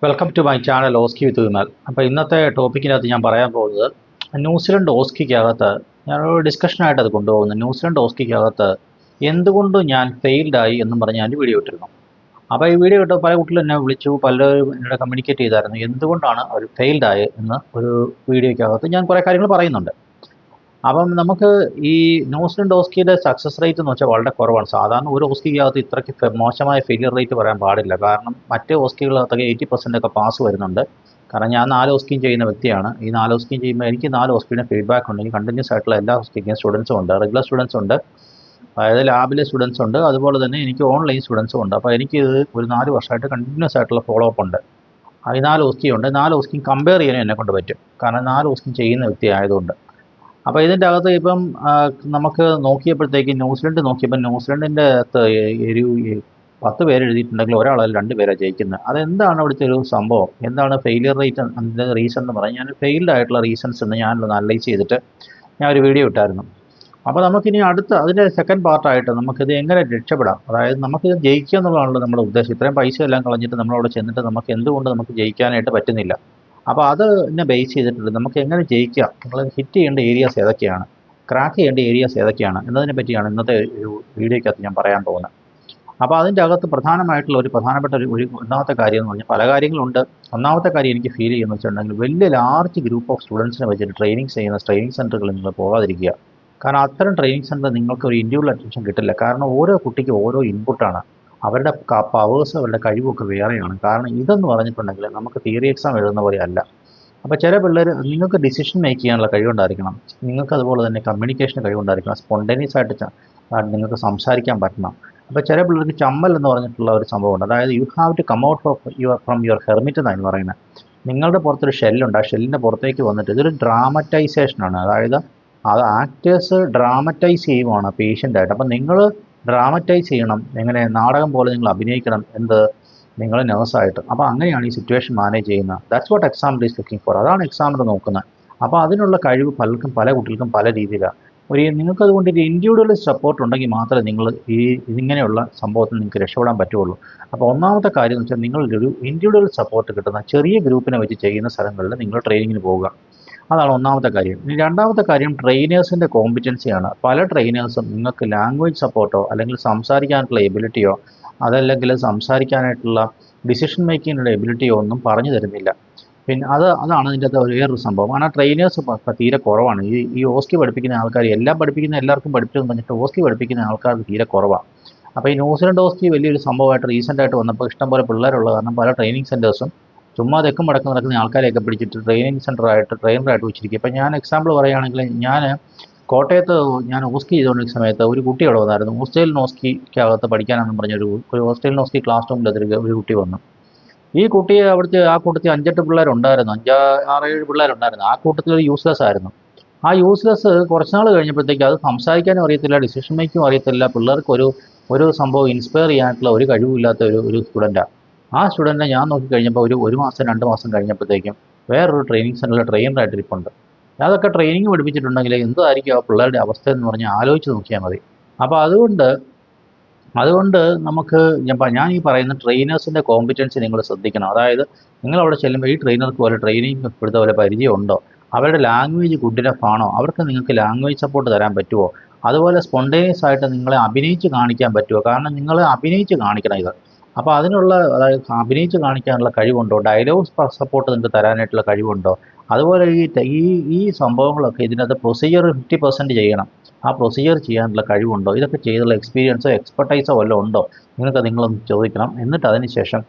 Welcome to my channel ഓസ്കി വിത്ത് വിമൽ. അപ്പോൾ ഇന്നത്തെ ടോപ്പിക്കിനകത്ത് ഞാൻ പറയാൻ പോകുന്നത് ന്യൂസിലൻഡ് ഓസ്കിക്കകത്ത് ഞാനൊരു ഡിസ്കഷനായിട്ട് അത് കൊണ്ടുപോകുന്നത്. ന്യൂസിലൻഡ് ഓസ്കിക്കകത്ത് എന്തുകൊണ്ട് ഞാൻ ഫെയിൽഡായി എന്നും പറഞ്ഞ് ഞാൻ വീഡിയോ ഇട്ടിരുന്നു. അപ്പോൾ ഈ വീഡിയോ ഇട്ട് പല കുട്ടികളും എന്നെ വിളിച്ചു, പലരും എന്നോട് കമ്മ്യൂണിക്കേറ്റ് ചെയ്തായിരുന്നു എന്തുകൊണ്ടാണ് അവർ ഫെയിൽഡായി എന്ന്. ഒരു വീഡിയോയ്ക്കകത്ത് ഞാൻ കുറേ കാര്യങ്ങൾ പറയുന്നുണ്ട്. അപ്പം നമുക്ക് ഈ ന്യൂസിലൻഡ് ഓസ്കിയുടെ സക്സസ് റേറ്റ് എന്ന് വെച്ചാൽ വളരെ കുറവാണ്. സാധാരണ ഒരു ഓസ്കിക്കകത്ത് ഇത്രയ്ക്ക് മോശമായ ഫെയിലിയർ റേറ്റ് പറയാൻ പാടില്ല. കാരണം മറ്റേ ഓസ്കികളകത്തൊക്കെ 80% ഒക്കെ പാസ് വരുന്നുണ്ട്. കാരണം ഞാൻ 4 ഓസ്കിയും ചെയ്യുന്ന വ്യക്തിയാണ്. ഈ 4 ഓസ്കിയും ചെയ്യുമ്പോൾ എനിക്ക് 4 ഓസ്കിയുടെ ഫീഡ്ബാക്ക് ഉണ്ട്. എനിക്ക് കണ്ടിന്യൂസ് ആയിട്ടുള്ള എല്ലാ ഓസ്കിക്കും സ്റ്റുഡൻസും ഉണ്ട്, റെഗുലർ സ്റ്റുഡൻസ് ഉണ്ട്, അതായത് ലാബിലെ സ്റ്റുഡൻസ് ഉണ്ട്, അതുപോലെ തന്നെ എനിക്ക് ഓൺലൈൻ സ്റ്റുഡൻസും ഉണ്ട്. അപ്പോൾ എനിക്ക് ഒരു 4 വർഷമായിട്ട് കണ്ടിന്യൂസ് ആയിട്ടുള്ള ഫോളോ അപ്പ് ഉണ്ട്. ഈ 4 ഓസ്കിയുണ്ട്. 4 ഓസ്കിയും കമ്പയർ ചെയ്യാനും എന്നെക്കൊണ്ട് പറ്റും, കാരണം 4 ഓസ്കിയും ചെയ്യുന്ന വ്യക്തി ആയതുകൊണ്ട്. അപ്പോൾ ഇതിൻ്റെ അകത്ത് ഇപ്പം നമുക്ക് നോക്കിയപ്പോഴത്തേക്ക് ന്യൂസിലൻഡ് നോക്കിയപ്പോൾ ന്യൂസിലൻഡിൻ്റെ അകത്ത് ഒരു 10 പേര് എഴുതിയിട്ടുണ്ടെങ്കിൽ ഒരാളല്ല 2 പേരാണ് ജയിക്കുന്നത്. അതെന്താണ് അവിടുത്തെ ഒരു സംഭവം, എന്താണ് ഫെയിലിയർ റേറ്റ്, അതിൻ്റെ റീസൺ എന്ന് പറഞ്ഞാൽ ഞാൻ ഫെയിൽഡ് ആയിട്ടുള്ള റീസൺസ് എന്ന് ഞാനൊന്ന് അനലൈസ് ചെയ്തിട്ട് ഞാൻ ഒരു വീഡിയോ ഇട്ടായിരുന്നു. അപ്പോൾ നമുക്കിനി അതിൻ്റെ സെക്കൻഡ് പാർട്ടായിട്ട് നമുക്കിത് എങ്ങനെ രക്ഷപ്പെടാം, അതായത് നമുക്കിത് ജയിക്കുക എന്നുള്ളതാണല്ലോ നമ്മുടെ ഉദ്ദേശം. ഇത്രയും പൈസ എല്ലാം കളഞ്ഞിട്ട് നമ്മളവിടെ ചെന്നിട്ട് നമുക്ക് എന്തുകൊണ്ട് നമുക്ക് ജയിക്കാനായിട്ട് പറ്റുന്നില്ല. അപ്പോൾ അതിനെ ബേസ് ചെയ്തിട്ടുണ്ട് നമുക്ക് എങ്ങനെ ജയിക്കാം, നിങ്ങൾ ഹിറ്റ് ചെയ്യേണ്ട ഏരിയാസ് ഏതൊക്കെയാണ്, ക്രാക്ക് ചെയ്യേണ്ട ഏരിയാസ് ഏതൊക്കെയാണ് എന്നതിനെ പറ്റിയാണ് ഇന്നത്തെ ഒരു വീഡിയോയ്ക്കകത്ത് ഞാൻ പറയാൻ പോകുന്നത്. അപ്പോൾ അതിൻ്റെ അകത്ത് പ്രധാനമായിട്ടുള്ള പ്രധാനപ്പെട്ട ഒരു ഒന്നാമത്തെ കാര്യം എന്ന് പറഞ്ഞാൽ പല കാര്യങ്ങളുണ്ട്. ഒന്നാമത്തെ കാര്യം എനിക്ക് ഫീൽ ചെയ്യുന്ന വെച്ചിട്ടുണ്ടെങ്കിൽ വലിയ ലാർജ് ഗ്രൂപ്പ് ഓഫ് സ്റ്റുഡൻസിനെ വെച്ചിട്ട് ട്രെയിനിങ് ചെയ്യുന്ന ട്രെയിനിങ് സെൻറ്ററുകളിൽ നിങ്ങൾ പോകാതിരിക്കുക. കാരണം അത്തരം ട്രെയിനിങ് സെൻറ്റർ നിങ്ങൾക്ക് ഒരു ഇൻഡിവിജ്വൽ അറ്റൻഷൻ കിട്ടില്ല. കാരണം ഓരോ കുട്ടിക്കും ഓരോ ഇൻപുട്ടാണ്, അവരുടെ പവേഴ്സ് അവരുടെ കഴിവൊക്കെ വേറെയാണ്. കാരണം ഇതെന്ന് പറഞ്ഞിട്ടുണ്ടെങ്കിൽ നമുക്ക് തിയറി എക്സാം എഴുതുന്ന പോലെ അല്ല. അപ്പോൾ ചില പിള്ളേർ, നിങ്ങൾക്ക് ഡിസിഷൻ മേക്ക് ചെയ്യാനുള്ള കഴിവുണ്ടായിരിക്കണം, നിങ്ങൾക്ക് അതുപോലെ തന്നെ കമ്മ്യൂണിക്കേഷൻ കഴിവുണ്ടായിരിക്കണം, സ്പോണ്ടേനിയസ് ആയിട്ട് നിങ്ങൾക്ക് സംസാരിക്കാൻ പറ്റണം. അപ്പോൾ ചില പിള്ളേർക്ക് ചമ്മൽ എന്ന് പറഞ്ഞിട്ടുള്ള ഒരു സംഭവമുണ്ട്. അതായത് you have to come out of from your hermit എന്നാണ് പറയുന്നത്. നിങ്ങളുടെ പുറത്തൊരു ഷെല്ലുണ്ട്, ആ ഷെല്ലിൻ്റെ പുറത്തേക്ക് വന്നിട്ട് ഇതൊരു ഡ്രാമറ്റൈസേഷനാണ്. അതായത് അത് ആക്ടേഴ്സ് ഡ്രാമറ്റൈസ് ചെയ്യുവാണ് പേഷ്യൻ്റായിട്ട്. അപ്പം നിങ്ങൾ ഡ്രാമറ്റൈസ് ചെയ്യണം, എങ്ങനെ നാടകം പോലെ നിങ്ങൾ അഭിനയിക്കണം, നിങ്ങൾ നേഴ്സായിട്ട്. അപ്പോൾ അങ്ങനെയാണ് ഈ സിറ്റുവേഷൻ മാനേജ് ചെയ്യുന്നത്. That's what examiner is looking for. അതാണ് എക്സാമിനർ നോക്കുന്നത്. അപ്പോൾ അതിനുള്ള കഴിവ് പല കുട്ടികൾക്കും പല രീതിയിലാണ്. നിങ്ങൾക്ക് അതുകൊണ്ട് ഒരു ഇൻഡിവിജ്വൽ സപ്പോർട്ട് ഉണ്ടെങ്കിൽ മാത്രമേ നിങ്ങൾ ഇതിങ്ങനെയുള്ള സംഭവത്തിൽ നിങ്ങൾക്ക് രക്ഷപ്പെടാൻ പറ്റുള്ളൂ. അപ്പോൾ ഒന്നാമത്തെ കാര്യം എന്ന് വെച്ചാൽ നിങ്ങളൊരു ഇൻഡിവിജ്വൽ സപ്പോർട്ട് കിട്ടുന്ന ചെറിയ ഗ്രൂപ്പിനെ വെച്ച് ചെയ്യുന്ന സ്ഥലങ്ങളിൽ നിങ്ങൾ ട്രെയിനിങ്ങിന് പോവുക. അതാണ് ഒന്നാമത്തെ കാര്യം. ഇനി രണ്ടാമത്തെ കാര്യം ട്രെയിനേഴ്സിൻ്റെ കോമ്പിറ്റൻസിയാണ്. പല ട്രെയിനേഴ്സും നിങ്ങൾക്ക് ലാംഗ്വേജ് സപ്പോർട്ടോ അല്ലെങ്കിൽ സംസാരിക്കാനുള്ള എബിലിറ്റിയോ അതല്ലെങ്കിൽ സംസാരിക്കാനായിട്ടുള്ള ഡിസിഷൻ മേക്കിങ്ങിനുള്ള എബിലിറ്റിയോ ഒന്നും പറഞ്ഞു തരുന്നില്ല. പിന്നെ അതാണ് ഇതിൻ്റെ അകത്ത് വേറൊരു സംഭവം. കാരണം ട്രെയിനേഴ്സ് തീരെ കുറവാണ്. ഈ ഓസ്കി പഠിപ്പിക്കുന്ന ആൾക്കാർ എല്ലാം പഠിപ്പിക്കുന്ന എല്ലാവർക്കും പഠിപ്പിച്ചെന്ന് പറഞ്ഞിട്ട് ഓസ്കി പഠിപ്പിക്കുന്ന ആൾക്കാർക്ക് തീരെ കുറവാണ്. അപ്പോൾ ഈ ന്യൂസിലൻഡ് ഓസ്കി വലിയൊരു സംഭവമായിട്ട് റീസെൻ്റായിട്ട് വന്നപ്പോൾ ഇഷ്ടംപോലെ പിള്ളേരുള്ള കാരണം പല ട്രെയിനിങ് സെൻറ്റേഴ്സും ചുമ്മാ തെക്കും വടക്കും നടക്കുന്ന ആൾക്കാരെയൊക്കെ പിടിച്ചിട്ട് ട്രെയിനിങ് ട്രെയിനറായിട്ട് വെച്ചിരിക്കുക. ഇപ്പം ഞാൻ എക്സാമ്പിൾ പറയുകയാണെങ്കിൽ, ഞാൻ കോട്ടയത്ത് ഞാൻ ഓസ്കി ചെയ്തുകൊണ്ടിരിക്കുന്ന സമയത്ത് ഒരു കുട്ടി അവിടെ വന്നായിരുന്നു. ഓസ്ട്രേലിയൻ ഓസ്കിക്കകത്ത് പഠിക്കാനെന്ന് പറഞ്ഞൊരു ഓസ്ട്രേലിയൻ ഓസ്കി ക്ലാസ് റൂമിൽ ഒരു കുട്ടി വന്നു. ഈ കുട്ടിയെ ആ കൂട്ടത്തിൽ 5-8 പിള്ളേരുണ്ടായിരുന്നു, 6-7 പിള്ളേരുണ്ടായിരുന്നു. ആ കൂട്ടത്തിൽ ഒരു യൂസ്ലെസ് ആയിരുന്നു. ആ യൂസ്ലെസ് കുറച്ച് നാൾ കഴിഞ്ഞപ്പോഴത്തേക്ക് അത് സംസാരിക്കാനും അറിയത്തില്ല, ഡിസിഷൻ മേക്കിങ്ങും അറിയത്തില്ല, പിള്ളേർക്ക് ഒരു സംഭവം ഇൻസ്പയർ ചെയ്യാനായിട്ടുള്ള ഒരു കഴിവില്ലാത്ത ഒരു സ്റ്റുഡൻറ്റാണ്. ആ സ്റ്റുഡൻറ്റിനെ ഞാൻ നോക്കിക്കഴിഞ്ഞപ്പോൾ ഒരു മാസം 2 മാസം കഴിഞ്ഞപ്പോഴത്തേക്കും വേറൊരു ട്രെയിനിങ് സെൻറ്ററിൽ ട്രെയിനറായിട്ട് ഇരിപ്പുണ്ട്. അതൊക്കെ ട്രെയിനിങ് പഠിപ്പിച്ചിട്ടുണ്ടെങ്കിൽ എന്തായിരിക്കും ആ പിള്ളേരുടെ അവസ്ഥ എന്ന് പറഞ്ഞാൽ ആലോചിച്ച് നോക്കിയാൽ മതി. അപ്പോൾ അതുകൊണ്ട് നമുക്ക് ഞാൻ ഈ പറയുന്ന ട്രെയിനേഴ്സിൻ്റെ കോമ്പിറ്റൻസി നിങ്ങൾ ശ്രദ്ധിക്കണം. അതായത് നിങ്ങളവിടെ ചെല്ലുമ്പോൾ ഈ ട്രെയിനർക്ക് പോലെ ട്രെയിനിങ് എടുത്ത പോലെ പരിചയമുണ്ടോ, അവരുടെ ലാംഗ്വേജ് ഗുഡ് ഇനഫ് ആണോ, അവർക്ക് നിങ്ങൾക്ക് ലാംഗ്വേജ് സപ്പോർട്ട് തരാൻ പറ്റുമോ, അതുപോലെ സ്പോണ്ടേനിയസ് ആയിട്ട് നിങ്ങളെ അഭിനയിച്ച് കാണിക്കാൻ പറ്റുമോ. കാരണം നിങ്ങൾ അഭിനയിച്ച് കാണിക്കണം ഇത്. അപ്പോൾ അതായത് അഭിനയിച്ച് കാണിക്കാനുള്ള കഴിവുണ്ടോ, ഡയലോഗ് സപ്പോർട്ട് നിങ്ങൾക്ക് തരാനായിട്ടുള്ള കഴിവുണ്ടോ, അതുപോലെ ഈ സംഭവങ്ങളൊക്കെ ഇതിനകത്ത് പ്രൊസീജിയർ 50% ചെയ്യണം. ആ പ്രൊസീജിയർ ചെയ്യാനുള്ള കഴിവുണ്ടോ, ഇതൊക്കെ ചെയ്തുള്ള എക്സ്പീരിയൻസോ എക്സ്പെർട്ടൈസോ വല്ലതും ഉണ്ടോ, നിങ്ങളൊന്ന് ചോദിക്കണം. എന്നിട്ട് അതിന് ശേഷം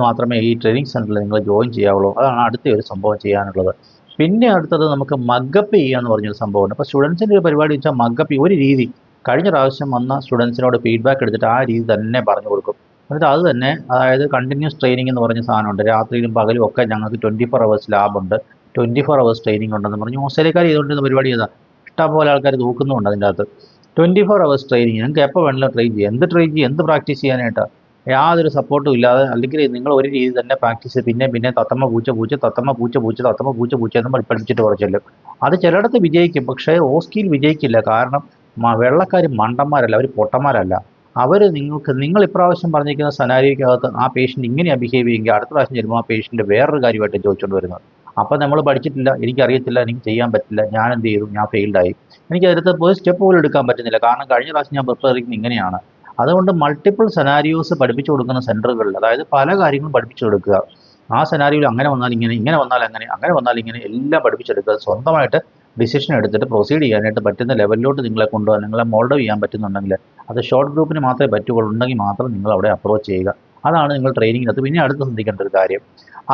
മാത്രമേ ഈ ട്രെയിനിങ് സെൻറ്ററിൽ നിങ്ങൾ ജോയിൻ ചെയ്യാവുള്ളൂ. അതാണ് അടുത്ത ഒരു സംഭവം ചെയ്യാനുള്ളത്. പിന്നെ അടുത്തത് നമുക്ക് മഗ്ഗപ്പ് ചെയ്യുക എന്ന് പറഞ്ഞൊരു സംഭവമുണ്ട്. അപ്പോൾ സ്റ്റുഡൻസിൻ്റെ ഒരു പരിപാടി വെച്ചാൽ മഗ്ഗപ്പ് ഒരു രീതി കഴിഞ്ഞ പ്രാവശ്യം വന്ന സ്റ്റുഡൻസിനോട് ഫീഡ്ബാക്ക് എടുത്തിട്ട് ആ രീതി തന്നെ പറഞ്ഞു കൊടുക്കും. എന്നിട്ട് അത് തന്നെ, അതായത് കണ്ടിന്യൂസ് ട്രെയിനിങ് എന്ന് പറഞ്ഞ സാധനമുണ്ട്. രാത്രിയിലും പകലും ഒക്കെ ഞങ്ങൾക്ക് 24 hours ലാബുണ്ട്, 24 hours ട്രെയിനിങ് ഉണ്ടെന്ന് പറഞ്ഞ് ഓസ്ട്രേലിയക്കാർ ചെയ്തുകൊണ്ടിരുന്ന പരിപാടി ചെയ്താൽ ഇഷ്ടംപോലെ ആൾക്കാർ നോക്കുന്നുണ്ട് അതിൻ്റെ അകത്ത്. 24 hours ട്രെയിനിങ് നിങ്ങൾക്ക് എപ്പോൾ വേണമെങ്കിലും ട്രെയിൻ ചെയ്യാം. എന്ത് പ്രാക്ടീസ് ചെയ്യാനായിട്ട് യാതൊരു സപ്പോർട്ടും ഇല്ലാതെ, അല്ലെങ്കിൽ നിങ്ങൾ ഒരു രീതി തന്നെ പ്രാക്ടീസ് പിന്നെ തത്തമ്മ പൂച്ച തത്തമ്മ പൂച്ച എന്ന് പഠിപ്പിച്ചിട്ട് കുറച്ചല്ലോ. അത് ചിലയിടത്ത് വിജയിക്കും, പക്ഷേ ഓസ്കിയിൽ വിജയിക്കില്ല. കാരണം വെള്ളക്കാർ മണ്ടന്മാരല്ല, അവർ പൊട്ടന്മാരല്ല. നിങ്ങൾ ഇപ്രാവശ്യം പറഞ്ഞിരിക്കുന്ന സെനാരിയോയ്ക്കകത്ത് ആ പേഷ്യൻ്റ് ഇങ്ങനെയാണ് ബിഹേവ് ചെയ്യുമെങ്കിൽ അടുത്ത പ്രാവശ്യം ചെല്ലുമ്പോൾ ആ പേഷ്യൻ്റ് വേറൊരു കാര്യമായിട്ട് ചോദിച്ചുകൊണ്ട് വരുന്നത്. അപ്പോൾ നമ്മൾ പഠിച്ചിട്ടില്ല, എനിക്കറിയത്തില്ല, എനിക്ക് ചെയ്യാൻ പറ്റില്ല, ഞാൻ എന്ത് ചെയ്തു, ഞാൻ ഫെയിൽഡായി, എനിക്ക് അതിനകത്ത് പോയി സ്റ്റെപ്പ് പോലും എടുക്കാൻ പറ്റുന്നില്ല, കാരണം കഴിഞ്ഞ പ്രാവശ്യം ഞാൻ പ്രിപ്പയർ ചെയ്യുന്നത് ഇങ്ങനെയാണ്. അതുകൊണ്ട് മൾട്ടിപ്പിൾ സെനാരിയോസ് പഠിപ്പിച്ചു കൊടുക്കുന്ന സെൻറ്ററുകളിൽ, അതായത് പല കാര്യങ്ങളും പഠിപ്പിച്ചു കൊടുക്കുക. ആ സെനാരിയോയിൽ അങ്ങനെ വന്നാൽ ഇങ്ങനെ, ഇങ്ങനെ വന്നാൽ അങ്ങനെ, അങ്ങനെ വന്നാൽ ഇങ്ങനെ, എല്ലാം പഠിപ്പിച്ചെടുക്കുക. സ്വന്തമായിട്ട് ഡിസിഷൻ എടുത്തിട്ട് പ്രൊസീഡ് ചെയ്യാനായിട്ട് പറ്റുന്ന ലെവലിലോട്ട് നിങ്ങളെ കൊണ്ടുപോകാൻ, നിങ്ങളെ മോൾഡ് ചെയ്യാൻ പറ്റുന്നുണ്ടെങ്കിൽ, അത് ഷോർട്ട് ഗ്രൂപ്പിന് മാത്രമേ പറ്റുകയുള്ളൂ, ഉണ്ടെങ്കിൽ മാത്രം നിങ്ങൾ അവിടെ അപ്രോച്ച് ചെയ്യുക. അതാണ് നിങ്ങൾ ട്രെയിനിങ്ങിനകത്ത് പിന്നെ അടുത്ത് ശ്രദ്ധിക്കേണ്ട ഒരു കാര്യം.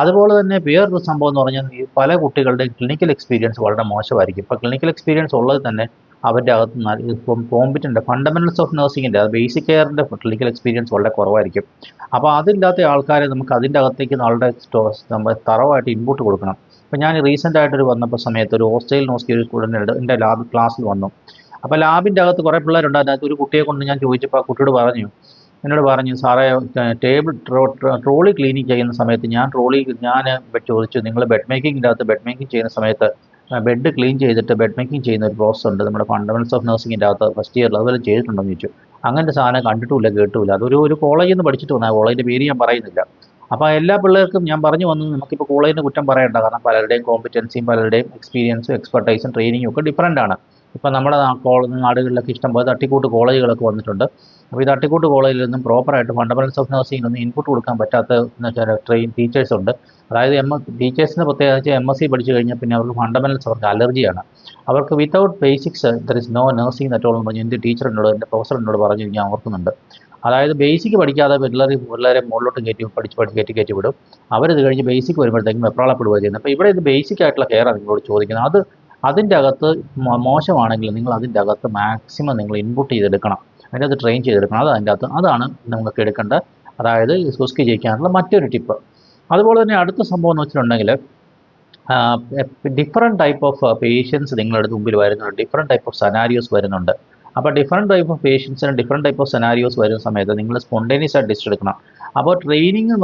അതുപോലെ തന്നെ വേറൊരു സംഭവം എന്ന് പറഞ്ഞാൽ, ഈ പല കുട്ടികളുടെയും ക്ലിനിക്കൽ എക്സ്പീരിയൻസ് വളരെ മോശമായിരിക്കും. ഇപ്പോൾ ക്ലിനിക്കൽ എക്സ്പീരിയൻസ് ഉള്ളത് തന്നെ അവരുടെ അകത്ത് ഇപ്പം കോമ്പിറ്റൻ്റ് ഫണ്ടമെൻറ്റൽസ് ഓഫ് നഴ്സിങ്ങിൻ്റെ, അത് ബേസിക് കെയറിൻ്റെ ക്ലിനിക്കൽ എക്സ്പീരിയൻസ് വളരെ കുറവായിരിക്കും. അപ്പോൾ അതില്ലാത്ത ആൾക്കാരെ നമുക്ക് അതിൻ്റെ അകത്തേക്ക് വളരെ നമ്മൾ തറവായിട്ട് ഇൻപുട്ട് കൊടുക്കണം. ഇപ്പോൾ ഞാൻ റീസെൻ്റ് ആയിട്ടൊരു വന്നപ്പോൾ സമയത്ത് ഒരു ഹോസ്റ്റൽ നോക്കി ഒരു സ്റ്റുഡൻ്റ് എൻ്റെ ലാബ് ക്ലാസ്സിൽ വന്നു. അപ്പോൾ ലാബിൻ്റെ അകത്ത് കുറേ പിള്ളേരുണ്ട്. അതിനകത്ത് ഒരു കുട്ടിയെ കൊണ്ട് ഞാൻ ചോദിച്ചപ്പോൾ ആ കുട്ടിയോട് എന്നോട് പറഞ്ഞു, സാറേ ടേബിൾ ട്രോളി ക്ലീനിങ് ചെയ്യുന്ന സമയത്ത് ഞാൻ ചോദിച്ചു, നിങ്ങൾ ബെഡ് മേക്കിങ്ങിൻ്റെ അകത്ത് ബെഡ് മേക്കിംഗ് ചെയ്യുന്ന സമയത്ത് ബെഡ് ക്ലീൻ ചെയ്തിട്ട് ബെഡ് മേക്കിംഗ് ചെയ്യുന്ന ഒരു പ്രോസസ് ഉണ്ട് നമ്മുടെ ഫണ്ടമെൻറ്റ്സ് ഓഫ് നഴ്സിങ്ങിൻ്റെ അകത്ത് ഫസ്റ്റ് ഇയറിൽ, അതുപോലെ ചെയ്തിട്ടുണ്ടെന്ന് ചോദിച്ചു. അങ്ങനത്തെ സാധനം കണ്ടിട്ടുമില്ല, കേട്ടുമില്ല. ഒരു കോളേജിൽ നിന്ന് പഠിച്ചിട്ട് വന്നാൽ, കോളേജിൻ്റെ പേര് ഞാൻ പറയുന്നില്ല. അപ്പോൾ എല്ലാ പിള്ളേർക്കും ഞാൻ പറഞ്ഞു വന്നത്, നമുക്കിപ്പോൾ കോളേജിന് കുറ്റം പറയേണ്ട, കാരണം പലരുടെയും കോമ്പറ്റൻസിയും പലരുടെയും എക്സ്പീരിയൻസും എക്സ്പെർട്ടൈസും ട്രെയിനിങ്ങും ഒക്കെ ഡിഫറൻ്റ് ആണ്. ഇപ്പോൾ നമ്മുടെ നാടുകളിലൊക്കെ ഇഷ്ടംപോലെ തട്ടിക്കൂട്ട് കോളേജുകളൊക്കെ വന്നിട്ടുണ്ട്. അപ്പോൾ ഈ തട്ടിക്കൂട്ട് കോളേജിൽ നിന്നും പ്രോപ്പറായിട്ട് ഫണ്ടമെൻറ്റ്സ് ഓഫ് നഴ്സിംഗിനൊന്നും ഇൻപുട്ട് കൊടുക്കാൻ പറ്റാത്ത ടീച്ചേഴ്സ് ഉണ്ട്. അതായത് ടീച്ചേഴ്സിൻ്റെ പ്രത്യേകിച്ച് MSc പഠിച്ചു കഴിഞ്ഞാൽ പിന്നെ അവർക്ക് ഫണ്ടമെൻറ്റൽസ് അവർക്ക് അലർജിയാണ്. അവർക്ക് without basics there is no nursing at all എന്ന് പറഞ്ഞ് എൻ്റെ ടീച്ചറിനോട്, എൻ്റെ പ്രൊഫസറിനോട് പറഞ്ഞു ഞാൻ ഓർക്കുന്നുണ്ട്. അതായത് ബേസിക് പഠിക്കാതെ പിള്ളേരെ മുകളിലോട്ട് കയറ്റി വിടും. അവരിത് കഴിഞ്ഞ് ബേസിക് വരുമ്പോഴത്തേക്കും വെപ്രാളപ്പെടുക ചെയ്യുന്നത്. അപ്പോൾ ഇവിടെ ഇത് ബേസിക് ആയിട്ടുള്ള കെയറാണ് നിങ്ങളോട് ചോദിക്കുന്നത്. അതിൻ്റെ അകത്ത് മോശമാണെങ്കിൽ നിങ്ങൾ അതിൻ്റെ അകത്ത് മാക്സിമം നിങ്ങൾ ഇൻപുട്ട് ചെയ്തെടുക്കണം, അതിൻ്റെ അകത്ത് ട്രെയിൻ ചെയ്തെടുക്കണം. അതാണ് നിങ്ങൾക്ക് എടുക്കേണ്ട, അതായത് സുസ്കി ജയിക്കാനുള്ള മറ്റൊരു ടിപ്പ്. അതുപോലെ തന്നെ അടുത്ത സംഭവം എന്ന് വെച്ചിട്ടുണ്ടെങ്കിൽ, ഡിഫറെൻറ്റ് ടൈപ്പ് ഓഫ് പേഷ്യൻസ് നിങ്ങളുടെ മുമ്പിൽ വരുന്നുണ്ട്, ഡിഫറെൻറ്റ് ടൈപ്പ് ഓഫ് സെനാരിയോസ് വരുന്നുണ്ട്. അപ്പോൾ ഡിഫറെൻറ്റ് ടൈപ്പ് ഓഫ് പേഷ്യൻസിന് ഡിഫറെൻറ്റ് ടൈപ്പ് ഓഫ് സെനാരിയോസ് വരുന്ന സമയത്ത് നിങ്ങൾ സ്പോണ്ടേനിയസ് ആയിട്ട് ഡിസിഷൻ എടുക്കണം. അപ്പോൾ ട്രെയിനിങ്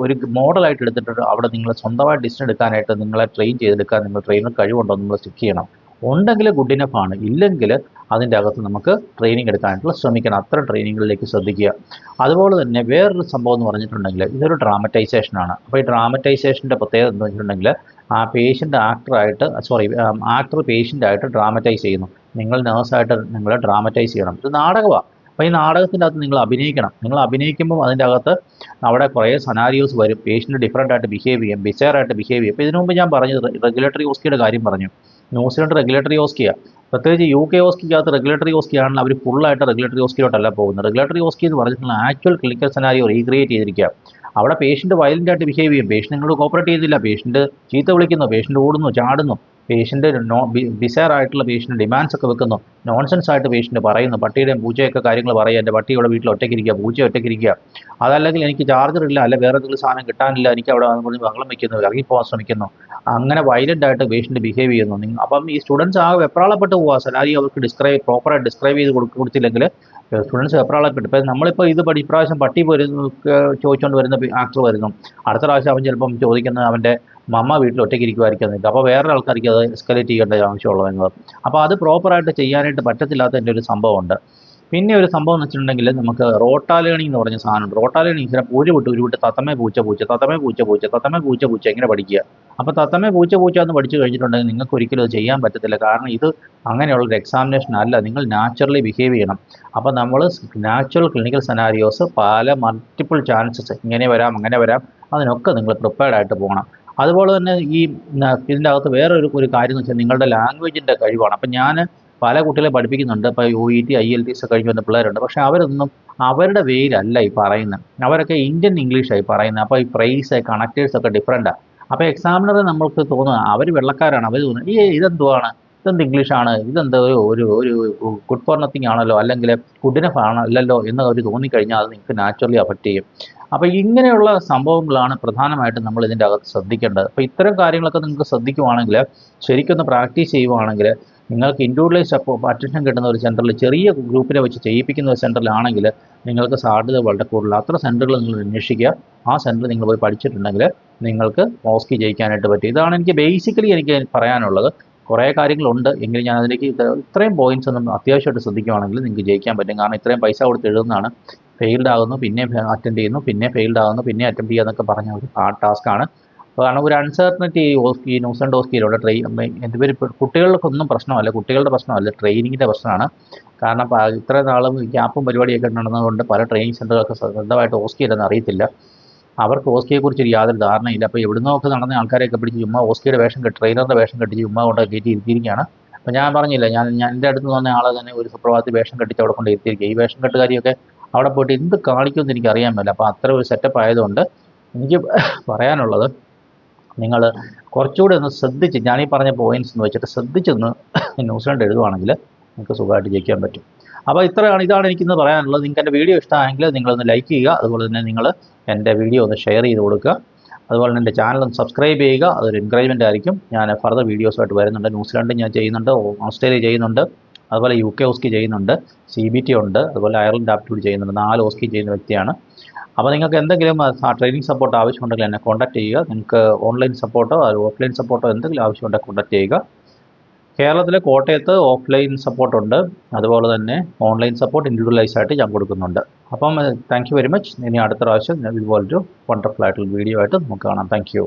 ഒരു മോഡലായിട്ട് എടുത്തിട്ട് അവിടെ നിങ്ങൾ സ്വന്തമായിട്ട് ഡിസിഷൻ എടുക്കാനായിട്ട് നിങ്ങളെ ട്രെയിൻ ചെയ്തെടുക്കാൻ നിങ്ങൾ ട്രെയിനർ കഴിവുണ്ടോ നിങ്ങൾ ചെക്ക് ചെയ്യണം. ഉണ്ടെങ്കിൽ ഗുഡ് ഇനഫ് ആണ്, ഇല്ലെങ്കിൽ അതിൻ്റെ അകത്ത് നമുക്ക് ട്രെയിനിങ് എടുക്കാനായിട്ടുള്ള ശ്രമിക്കണം. അത്തരം ട്രെയിനിങ്ങുകളിലേക്ക് ശ്രദ്ധിക്കുക. അതുപോലെ തന്നെ വേറൊരു സംഭവം എന്ന് പറഞ്ഞിട്ടുണ്ടെങ്കിൽ, ഇതൊരു ഡ്രാമറ്റൈസേഷനാണ്. അപ്പോൾ ഈ ഡ്രാമറ്റൈസേഷൻ്റെ പ്രത്യേകത എന്ന് വെച്ചിട്ടുണ്ടെങ്കിൽ, ആ പേഷ്യൻ്റ് ആക്ടർ പേഷ്യൻ്റായിട്ട് ഡ്രാമറ്റൈസ് ചെയ്യുന്നു. നിങ്ങൾ നേഴ്സായിട്ട് നിങ്ങൾ ഡ്രാമറ്റൈസ് ചെയ്യണം. ഇത് നാടകമാണ്. അപ്പോൾ ഈ നാടകത്തിൻ്റെ അകത്ത് നിങ്ങൾ അഭിനയിക്കണം. നിങ്ങൾ അഭിനയിക്കുമ്പോൾ അതിൻ്റെ അകത്ത് അവിടെ കുറേ സെനാരിയോസ് വരും. പേഷ്യൻ്റ് ഡിഫറൻ്റ് ആയിട്ട് ബിഹേവ് ചെയ്യും, ബിസെയറായിട്ട് ബിഹേവ് ചെയ്യും. അപ്പോൾ ഇതിനു മുമ്പ് ഞാൻ പറഞ്ഞത് റെഗുലേറ്ററി ഓസ്കിയുടെ കാര്യം പറഞ്ഞു. ന്യൂസിലൻഡ് റെഗുലേറ്ററി ഓസ്കിയാണ്. പ്രത്യേകിച്ച് UK ഓസ്കിക്കകത്ത് റെഗുലേറ്ററി ഓസ്കി ആണെങ്കിൽ അവർ ഫുള്ളായിട്ട് റെഗുലേറ്ററി ഓസ്കിയിലോട്ടല്ല പോകുന്നത്. റെഗുലേറ്ററി ഓസ്കി എന്ന് പറഞ്ഞിട്ടുള്ള ആക്ച്വൽ ക്ലിനിക്കൽ സെനാരിയോ റീക്രിയേറ്റ് ചെയ്തിരിക്കുക. അവിടെ പേഷ്യൻ്റ് വയലൻ്റ് ആയിട്ട് ബിഹേവ് ചെയ്യും, പേഷ്യൻ്റ് നിങ്ങളോട് കോപ്പറേറ്റ് ചെയ്യുന്നില്ല, പേഷ്യൻ്റ് ചീത്ത വിളിക്കുന്നു, പേഷ്യൻ്റ് ഓടുന്നു, ചാടുന്നു, പേഷ്യൻ്റ് ബിസെയർ ആയിട്ടുള്ള പേഷ്യൻ്റ് ഡിമാൻഡ്സ് ഒക്കെ വെക്കുന്നു, നോൺസെൻസ് ആയിട്ട് പേഷ്യൻ്റ് പറയുന്നു, പട്ടിയുടെയും പൂച്ചയൊക്കെ കാര്യങ്ങൾ പറയുക, എൻ്റെ പട്ടി ഇവിടെ വീട്ടിൽ ഒറ്റയ്ക്കിരിക്കുക, പൂച്ച ഒറ്റയ്ക്കിരിക്കുക, അതല്ലെങ്കിൽ എനിക്ക് ചാർജർ ഇല്ല, അല്ലെ വേറെ എന്തെങ്കിലും സാധനം കിട്ടാനില്ല, എനിക്ക് അവിടെ പറഞ്ഞ് ബഹളം വയ്ക്കുന്നു, ഇറങ്ങിപ്പോകാൻ ശ്രമിക്കുന്നു, അങ്ങനെ വയലൻ്റ് ആയിട്ട് പേഷ്യൻ്റ് ബിഹേവ് ചെയ്യുന്നു. അപ്പം ഈ സ്റ്റുഡൻസ് ആ വെപ്രാളപ്പെട്ട് പോവുക. സെനാരി അവർക്ക് പ്രോപ്പറായിട്ട് ഡിസ്ക്രൈബ് ചെയ്ത് കൊടുത്തില്ലെങ്കിൽ സ്റ്റുഡൻസ് വെപ്രാളപ്പെട്ടു. ഇപ്പം നമ്മളിപ്പോൾ ഇപ്രാവശ്യം പട്ടി ചോദിച്ചുകൊണ്ട് വരുന്ന ആക്ടർ വരുന്നു, അടുത്ത പ്രാവശ്യം അവൻ ചിലപ്പം ചോദിക്കുന്നത് അവൻ്റെ മമ്മ വീട്ടിൽ ഒറ്റയ്ക്ക് ഇരിക്കുമായിരിക്കും. അപ്പോൾ വേറെ ആൾക്കാർക്ക് അത് എസ്കലേറ്റ് ചെയ്യേണ്ട ആവശ്യമുള്ളതെന്നത്. അപ്പോൾ അത് പ്രോപ്പറായിട്ട് ചെയ്യാനായിട്ട് പറ്റത്തില്ലാത്തതിൻ്റെ ഒരു സംഭവമുണ്ട്. പിന്നെ ഒരു സംഭവം എന്ന് വെച്ചിട്ടുണ്ടെങ്കിൽ, നമുക്ക് റോട്ടാ ലേണിംഗ് എന്ന് പറഞ്ഞ സാധനമുണ്ട്. റോട്ടാ ലേണിംഗ് ചില ഉരുവിട്ട് തത്തമ്മേ പൂച്ച ഇങ്ങനെ പഠിക്കുക. അപ്പോൾ തത്തമ്മേ പൂച്ച എന്ന് പഠിച്ചു കഴിഞ്ഞിട്ടുണ്ടെങ്കിൽ നിങ്ങൾക്ക് ഒരിക്കലും അത് ചെയ്യാൻ പറ്റത്തില്ല. കാരണം ഇത് അങ്ങനെയുള്ളൊരു എക്സാമിനേഷൻ അല്ല. നിങ്ങൾ നാച്ചുറലി ബിഹേവ് ചെയ്യണം. അപ്പോൾ നമ്മൾ നാച്ചുറൽ ക്ലിനിക്കൽ സെനാരിയോസ് പല മൾട്ടിപ്പിൾ ചാൻസസ് ഇങ്ങനെ വരാം അങ്ങനെ വരാം, അതിനൊക്കെ നിങ്ങൾ പ്രിപ്പയർഡ് ആയിട്ട് പോകണം. അതുപോലെ തന്നെ ഇതിൻ്റെ അകത്ത് വേറൊരു കാര്യം എന്ന് വെച്ചാൽ നിങ്ങളുടെ ലാംഗ്വേജിൻ്റെ കഴിവാണ്. അപ്പം ഞാൻ പല കുട്ടികളെ പഠിപ്പിക്കുന്നുണ്ട്. ഇപ്പോൾ UET IELTS കഴിഞ്ഞ് വന്ന പിള്ളേരുണ്ട്. പക്ഷേ അവരൊന്നും അവരുടെ വേയിലല്ല ഈ പറയുന്നത്. അവരൊക്കെ ഇന്ത്യൻ ഇംഗ്ലീഷായി പറയുന്നത്. അപ്പോൾ ഈ ഫ്രേസ് കണക്റ്റേഴ്സൊക്കെ ഡിഫറൻറ്റാണ്. അപ്പോൾ എക്സാമിനറെ നമ്മൾക്ക് തോന്നുക അവർ വെള്ളക്കാരാണ്. അവർ തോന്നുന്നത് ഇതെന്തുവാണ്, ഇതെന്ത് ഇംഗ്ലീഷാണ്, ഇതെന്ത് ഒരു ഗുഡ് ഫോർ നത്തിങ് ആണല്ലോ, അല്ലെങ്കിൽ ഗുഡ് ഇനഫ് ആണല്ലോ എന്ന് അവർ തോന്നിക്കഴിഞ്ഞാൽ അത് നിങ്ങൾക്ക് നാച്ചുറലി അഫക്റ്റ് ചെയ്യും. അപ്പോൾ ഇങ്ങനെയുള്ള സംഭവങ്ങളാണ് പ്രധാനമായിട്ടും നമ്മൾ ഇതിൻ്റെ അകത്ത് ശ്രദ്ധിക്കേണ്ടത്. അപ്പോൾ ഇത്തരം കാര്യങ്ങളൊക്കെ നിങ്ങൾക്ക് ശ്രദ്ധിക്കുവാണെങ്കിൽ, ശരിക്കൊന്ന് പ്രാക്ടീസ് ചെയ്യുവാണെങ്കിൽ, നിങ്ങൾക്ക് ഇൻഡിവിജ്വലൈസ്ഡ് അറ്റൻഷൻ കിട്ടുന്ന ഒരു സെൻറ്ററിൽ, ചെറിയ ഗ്രൂപ്പിനെ വെച്ച് ചെയ്യിപ്പിക്കുന്ന ഒരു സെൻറ്ററിലാണെങ്കിൽ നിങ്ങൾക്ക് സാധ്യത വളരെ കൂടുതലാണ്. അത്ര സെൻറ്ററുകൾ നിങ്ങൾ അന്വേഷിക്കുക. ആ സെൻറ്റർ നിങ്ങൾ പോയി പഠിച്ചിട്ടുണ്ടെങ്കിൽ നിങ്ങൾക്ക് ഓസ്കി ജയിക്കാനായിട്ട് പറ്റും. ഇതാണ് എനിക്ക് ബേസിക്കലി പറയാനുള്ളത്. കുറേ കാര്യങ്ങളുണ്ട് എങ്കിലും ഞാൻ അതിലേക്ക് ഇത്രയും പോയിന്റ്സ് ഒന്നും അത്യാവശ്യമായിട്ട് ശ്രദ്ധിക്കുകയാണെങ്കിൽ നിങ്ങൾക്ക് ജയിക്കാൻ പറ്റും. കാരണം ഇത്രയും പൈസ കൊടുത്ത് എഴുതുന്നതാണ്, ഫെയിൽഡ് ആകുന്നു, പിന്നെ അറ്റൻഡ് ചെയ്യുന്നു, പിന്നെ ഫെയിൽഡ് ആകുന്നു, പിന്നെ അറ്റൻഡ് ചെയ്യുക എന്നൊക്കെ പറഞ്ഞ ഒരു ഹാർഡ് ടാസ്ക്കാണ്. കാരണം ഒരു അൺസർട്ടനിറ്റി ഈ ന്യൂസിലൻഡ് ഓസ്കിയിലൂടെ എന്തുപേര് കുട്ടികൾക്കൊന്നും പ്രശ്നമല്ല, കുട്ടികളുടെ പ്രശ്നമല്ല, ട്രെയിനിങ്ങിൻ്റെ പ്രശ്നമാണ്. കാരണം ഇത്ര നാളും ക്യാമ്പും പരിപാടിയൊക്കെ നടന്നതുകൊണ്ട് പല ട്രെയിനിങ് സെൻ്ററുകൾക്ക് സ്വന്തമായിട്ട് ഓസ്കിയില്ലെന്ന് അറിയത്തില്ല. അവർക്ക് ഓസ്കിയെക്കുറിച്ച് യാതൊരു ധാരണയില്ല. അപ്പോൾ എവിടുന്നൊക്കെ നടന്ന ആൾക്കാരെയൊക്കെ പിടിച്ച് ചുമ്മാ ഓസ്കിയുടെ വേഷം കെട്ടി, ട്രെയിനറുടെ വേഷം കെട്ടിച്ച് ചുമ്മാ കൊണ്ട് കയറ്റി ഇരുത്തിയിരിക്കുകയാണ്. അപ്പോൾ ഞാൻ പറഞ്ഞില്ല, എൻ്റെ അടുത്ത് വന്ന ആളെ തന്നെ ഒരു സുപ്രഭാതത്തിൽ വേഷം കെട്ടിച്ച് അവിടെ കൊണ്ട് ഇരുത്തിയിരിക്കുക. ഈ വേഷം കെട്ടുകാരിയൊക്കെ അവിടെ പോയിട്ട് എന്ത് കാണിക്കുമെന്ന് എനിക്ക് അറിയാൻ പറ്റില്ല. അപ്പോൾ അത്ര ഒരു സെറ്റപ്പ് ആയതുകൊണ്ട് എനിക്ക് പറയാനുള്ളത്, നിങ്ങൾ കുറച്ചുകൂടി ഒന്ന് ശ്രദ്ധിച്ച്, ഞാനീ പറഞ്ഞ പോയിന്റ്സ് എന്ന് വെച്ചിട്ട് ശ്രദ്ധിച്ചൊന്ന് ന്യൂസിലൻഡ് എഴുതുവാണെങ്കിൽ നിങ്ങൾക്ക് സുഖമായിട്ട് ജയിക്കാൻ പറ്റും. അപ്പോൾ ഇതാണ് എനിക്കിന്ന് പറയാനുള്ളത്. നിങ്ങൾക്ക് എൻ്റെ വീഡിയോ ഇഷ്ടമായെങ്കിൽ നിങ്ങളൊന്ന് ലൈക്ക് ചെയ്യുക, അതുപോലെ തന്നെ നിങ്ങൾ എൻ്റെ വീഡിയോ ഒന്ന് ഷെയർ ചെയ്ത് കൊടുക്കുക, അതുപോലെ തന്നെ എൻ്റെ ചാനൽ ഒന്ന് സബ്സ്ക്രൈബ് ചെയ്യുക. അതൊരു എൻകറേജ്മെൻ്റ് ആയിരിക്കും. ഞാൻ ഫർദർ വീഡിയോസുമായിട്ട് വരുന്നുണ്ട്. ന്യൂസിലൻഡ് ഞാൻ ചെയ്യുന്നുണ്ട്, ഓസ്ട്രേലിയ ചെയ്യുന്നുണ്ട്, അതുപോലെ UK ഓസ്കി ചെയ്യുന്നുണ്ട്, CBT ഉണ്ട്, അതുപോലെ അയർലൻഡ് ആപ്റ്റിറ്റ്യൂഡ് ചെയ്യുന്നുണ്ട്. 4 ഓസ്കി ചെയ്യുന്ന വ്യക്തിയാണ്. അപ്പോൾ നിങ്ങൾക്ക് എന്തെങ്കിലും ട്രെയിനിങ് സപ്പോർട്ട് ആവശ്യമുണ്ടെങ്കിൽ എന്നെ കോൺടാക്ട് ചെയ്യുക. നിങ്ങൾക്ക് ഓൺലൈൻ സപ്പോർട്ടോ ഓഫ്ലൈൻ സപ്പോർട്ടോ എന്തെങ്കിലും ആവശ്യമുണ്ടെങ്കിൽ കോൺടാക്ട് ചെയ്യുക. കേരളത്തിലെ കോട്ടയത്ത് ഓഫ്ലൈൻ സപ്പോർട്ടുണ്ട്, അതുപോലെ തന്നെ ഓൺലൈൻ സപ്പോർട്ട് ഇൻഡിവിജ്വലൈസ് ആയിട്ട് ഞാൻ കൊടുക്കുന്നുണ്ട്. അപ്പം താങ്ക് യു വെരി മച്ച്. ഇനി അടുത്ത പ്രാവശ്യം ഇതുപോലൊരു വണ്ടർഫുൾ ആയിട്ടുള്ള വീഡിയോ ആയിട്ട് നമുക്ക് കാണാം. Thank you.